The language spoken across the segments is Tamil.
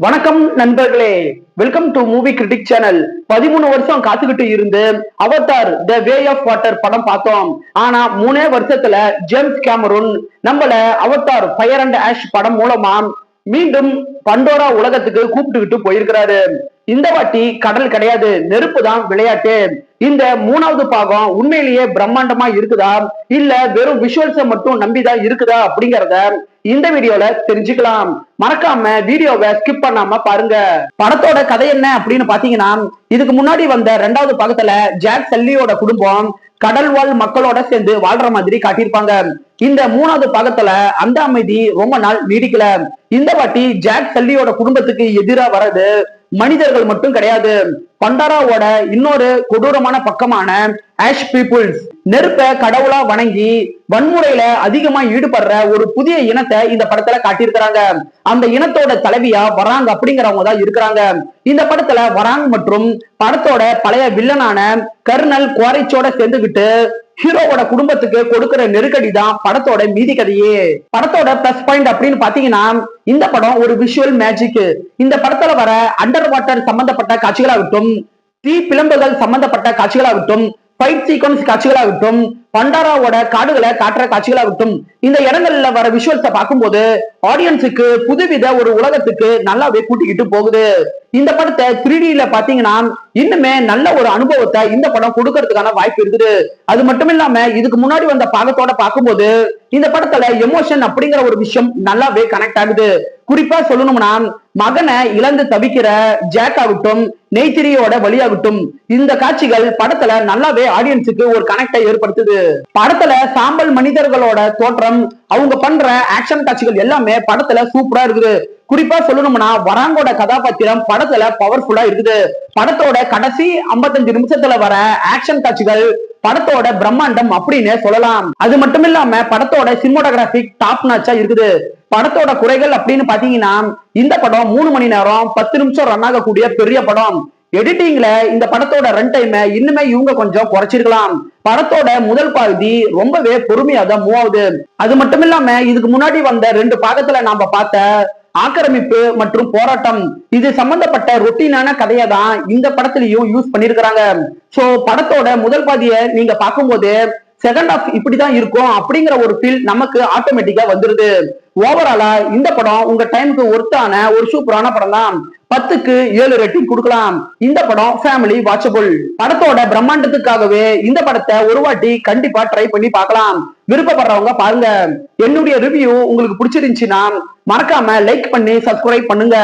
வணக்கம் நண்பர்களே, welcome to movie critic channel. 13 வருஷம் காத்துக்கிட்டு இருந்து Avatar the way of water படம் பார்த்தோம். ஆனா 3 வருஷத்துல ஜேம்ஸ் கேமரூன் நம்மள அவதார் ஃபயர் அண்ட் ஆஷ் படம் மூலமா மீண்டும் பண்டோரா உலகத்துக்கு கூப்பிட்டுக்கிட்டு போயிருக்கிறாரு. இந்த வாட்டி கடல் கிடையாது, நெருப்பு தான் விளையாட்டு. இந்த 3வது பாகம் உண்மையிலேயே பிரம்மாண்டமா இருக்குதா இல்ல வெறும் விஷுவல்ஸை மட்டும் நம்பிதான் இருக்குதா அப்படிங்கறத இந்த வீடியோல தெரிஞ்சுக்கலாம். மறக்காம வீடியோவை ஸ்கிப் பண்ணாம பாருங்க. படத்தோட கதை என்ன அப்படின்னு பாத்தீங்கன்னா, இதுக்கு முன்னாடி வந்த 2வது பாகத்துல ஜாக் சல்லியோட குடும்பம் கடல்வாழ் மக்களோட சேர்ந்து வாழ்ற மாதிரி காட்டியிருப்பாங்க. இந்த 3வது பாகத்துல அந்த அமைதி ரொம்ப நாள் நீடிக்கல. இந்த வாட்டி ஜாக் சல்லியோட குடும்பத்துக்கு எதிரா வர்றது மனிதர்கள் மட்டும் கிடையாது, பண்டாராவோட இன்னொரு கொடூரமான பக்கமான ஆஷ் பீப்புள்ஸ். நெருப்ப கடவுளா வணங்கி வன்முறையில அதிகமா ஈடுபடுற ஒரு புதிய இனத்தை இந்த படத்துல காட்டியிருக்கிறாங்க. அந்த இனத்தோட தலைவியா வராங் அப்படிங்கிறவங்க தான் இருக்கிறாங்க. இந்த படத்துல வராங் மற்றும் படத்தோட பழைய வில்லனான கர்னல் குவாரிச்சோட சேர்ந்துகிட்டு ஹீரோவோட குடும்பத்துக்கு கொடுக்கிற நெருக்கடி தான் படத்தோட மீதி கதையே. படத்தோட பிளஸ் பாயிண்ட் அப்படின்னு பாத்தீங்கன்னா, இந்த படம் ஒரு விஷுவல் மேஜிக். இந்த படத்துல வர அண்டர் வாட்டர் சம்பந்தப்பட்ட காட்சிகளாகட்டும், தீ பிளம்புகள் சம்பந்தப்பட்ட காட்சிகளாகட்டும், ஃபைட் சீக்வன்ஸ் காட்சிகளாகட்டும், பண்டாராவோட காடுகளை காட்டுற காட்சிகளாகட்டும், இந்த இடங்கள்ல வர விஷுவல்ஸை பார்க்கும்போது ஆடியன்ஸுக்கு புதுவித ஒரு உலகத்துக்கு நல்லாவே கூட்டிக்கிட்டு போகுது. இந்த படத்தை 3Dல பாத்தீங்கன்னா இன்னுமே நல்ல ஒரு அனுபவத்தை இந்த படம் கொடுக்கறதுக்கான வாய்ப்பு இருக்குது. அது மட்டும் இல்லாம இதுக்கு முன்னாடி வந்த பாகத்தோட பார்க்கும்போது இந்த படத்துல எமோஷன் அப்படிங்கிற ஒரு விஷயம் நல்லாவே கனெக்ட் ஆகுது. குறிப்பா சொல்லணும்னா, மகனை இழந்து தவிக்கிற ஜாக் ஆகட்டும், நெய்திரியோட வழியாகட்டும், இந்த காட்சிகள் படத்துல நல்லாவே ஆடியன்ஸுக்கு ஒரு கனெக்டை ஏற்படுத்துது. படத்துல சாம்பல் மனிதர்களோட தோற்றம், அவங்க பண்ற ஆக்ஷன் காட்சிகள் எல்லாமே படத்துல சூப்பரா இருக்குது. குறிப்பா சொல்லணும்னா, வராங்கோட கதாபாத்திரம் படத்துல பவர்ஃபுல்லா இருக்குது. படத்தோட கடைசி 55 நிமிஷத்துல வர ஆக்ஷன் காட்சிகள் படத்தோட பிரம்மாண்டம் அப்படின்னு சொல்லலாம். அது மட்டும் இல்லாம படத்தோட சினிமாட்டோகிராபிக் டாப் நாச்சா இருக்குது. படத்தோட குறைகள் அப்படின்னு பாத்தீங்கன்னா, இந்த படம் 3 மணி நேரம் 10 நிமிஷம் ரன் ஆகக்கூடிய பெரிய படம். எடிட்டிங்ல இந்த படத்தோட ரன் டைம் இன்னுமே இவங்க கொஞ்சம் குறைச்சிருக்கலாம். படத்தோட முதல் பாதி ரொம்பவே பொறுமையா தான் மூவ் ஆகுது. அது மட்டும் இல்லாம இதுக்கு முன்னாடி வந்த 2 பாகத்துல நாம பார்த்த ஆக்கிரமிப்பு மற்றும் போராட்டம் இது சம்பந்தப்பட்ட ரொட்டீனான கதையை தான் இந்த படத்திலையும் யூஸ் பண்ணிருக்கிறாங்க. சோ படத்தோட முதல் பாதியை நீங்க பார்க்கும்போது செகண்ட் ஹாஃப் இப்படிதான் இருக்கும் அப்படிங்கிற ஒரு ஃபீல் நமக்கு ஆட்டோமேட்டிக்கா வந்துருது. ஓவராலா இந்த படம் உங்க டைமுக்கு ஒர்த்தான ஒரு சூப்பரான படம் தான். 10க்கு 7 ரேட்டிங் கொடுக்கலாம். இந்த படம் ஃபேமிலி வாட்சபிள். படத்தோட பிரம்மாண்டத்துக்காகவே இந்த படத்தை ஒரு வாட்டி கண்டிப்பா ட்ரை பண்ணி பார்க்கலாம். விருப்பப்படுறவங்க பாருங்க. என்னுடைய ரிவ்யூ உங்களுக்கு பிடிச்சிருந்துச்சுன்னா மறக்காம லைக் பண்ணி சப்ஸ்கிரைப் பண்ணுங்க.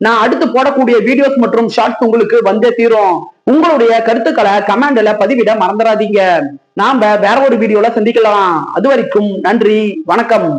நான் அடுத்து போடக்கூடிய வீடியோஸ் மற்றும் ஷார்ட்ஸ் உங்களுக்கு வந்தே தீரும். உங்களுடைய கருத்துக்களை கமெண்ட்ல பதிவிட மறந்துடாதீங்க. நாம வேற ஒரு வீடியோல சந்திக்கலாம். அது வரைக்கும் நன்றி, வணக்கம்.